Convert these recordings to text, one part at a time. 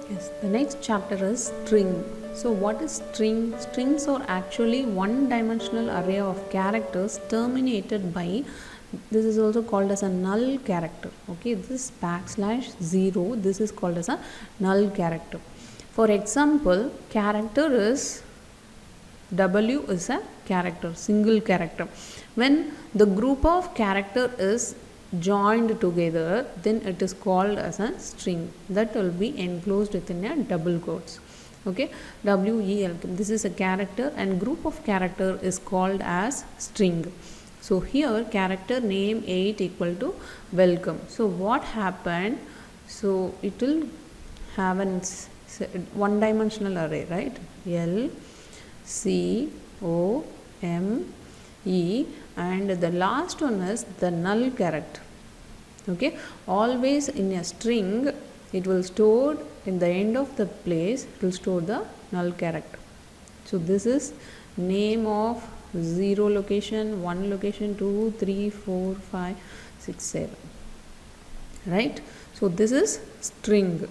Yes, the next chapter is string. So what is string? Strings are actually one-dimensional array of characters terminated by, this is also called as a null character. Okay, this \0, this is called as a null character. For example, character is W is a character, single character. When the group of character is joined together, then it is called as a string that will be enclosed within a double quotes. Okay, WEL, this is a character and group of character is called as string. So here character name 8 equal to welcome. So what happened? So it will have an one dimensional array, right? L C O M E, and the last one is the null character. Okay, always in a string it will store in the end of the place, it will store the null character. So this is name of 0 location, 1 location, 2, 3, 4, 5, 6, 7, right? So this is string.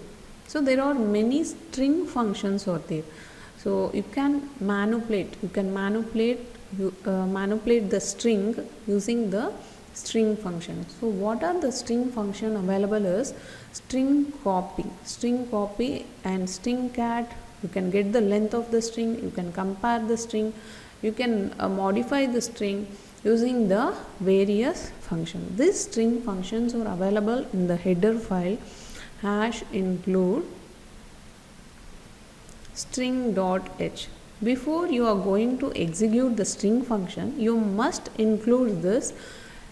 So there are many string functions out there. So you can manipulate the string using the string function. So what are the string function available is string copy and string cat. You can get the length of the string, you can compare the string, you can modify the string using the various functions. These string functions are available in the header file #include string.h. Before you are going to execute the string function, you must include this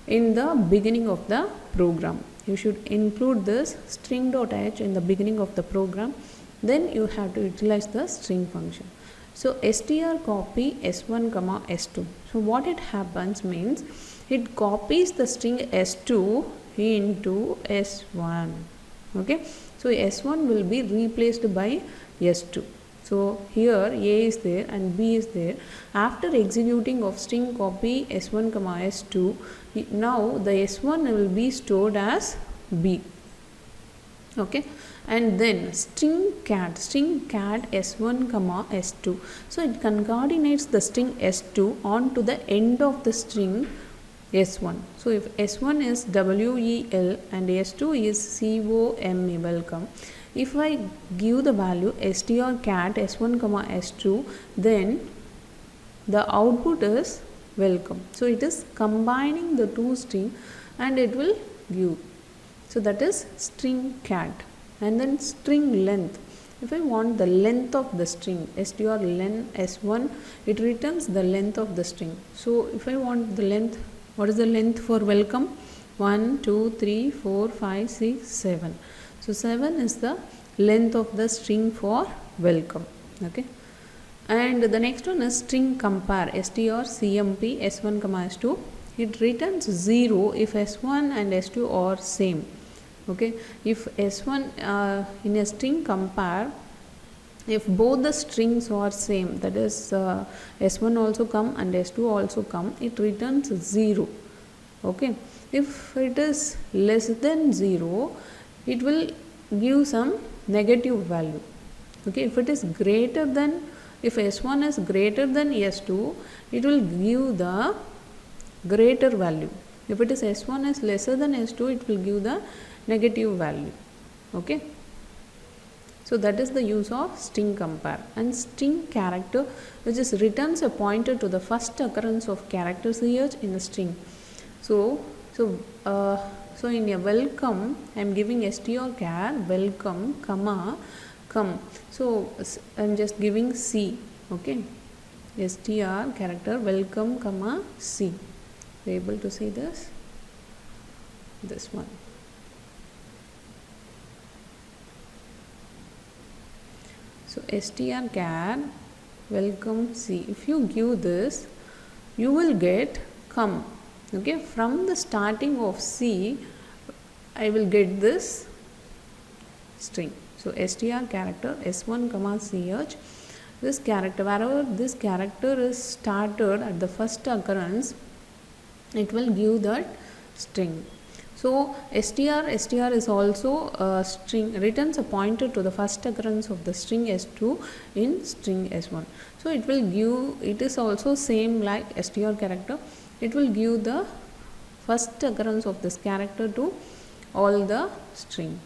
in the beginning of the program. You should include this string.h in the beginning of the program, then you have to utilize the string function. So strcopy s1 comma s2. So what it happens means it copies the string s2 into s1. Okay, so s1 will be replaced by s2. So here A is there and B is there. After executing of string copy s1 comma s2, now the s1 will be stored as B. Okay, and then string cat s1 comma s2. So it concatenates the string s2 onto the end of the string s1. So if s1 is WEL and s2 is COME, welcome. If I give the value strcat s1 comma s2, then the output is welcome. So it is combining the two string and it will give. So that is string cat. And then string length. If I want the length of the string strlen s1, it returns the length of the string. So if I want the length, what is the length for welcome? 1, 2, 3, 4, 5, 6, 7. So 7 is the length of the string for welcome. Okay, and the next one is string compare strcmp s1 comma s2. It returns 0 if s1 and s2 are same. Okay, if s1 in a string compare, if both the strings are same, that is s1 also come and s2 also come, it returns 0. Okay, if it is less than 0, it will give some negative value. Okay, if it is greater than, if s1 is greater than s2, it will give the greater value. If it is s1 is lesser than s2, it will give the negative value. Okay, so that is the use of string compare. And string character, which is returns a pointer to the first occurrence of character ch in the string. So in a welcome, I am giving strcat welcome comma come. So I am just giving C. Okay, str character welcome comma C. Are you able to see this? This one. So strcat welcome C. If you give this, you will get come. Okay, from the starting of C, I will get this string. So str character s1 comma ch, this character, wherever this character is started at the first occurrence, it will give that string. So str is also a string, returns a pointer to the first occurrence of the string s2 in string s1. So it will give, it is also same like str character, it will give the first occurrence of this character to all the string.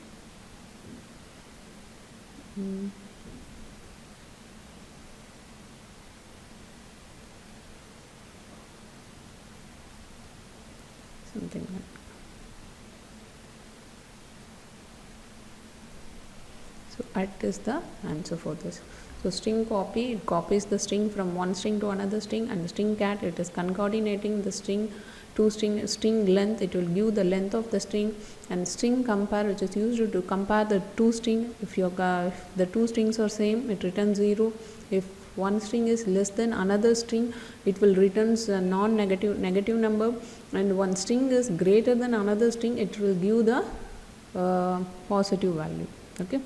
Something like that. So at is the answer for this. So string copy, it copies the string from one string to another string, and the string cat, it is concatenating the string to string length, it will give the length of the string, and string compare, which is used to compare the two string. If the two strings are same, it returns 0. If one string is less than another string, it will returns a negative number, and one string is greater than another string, it will give the positive value. Okay.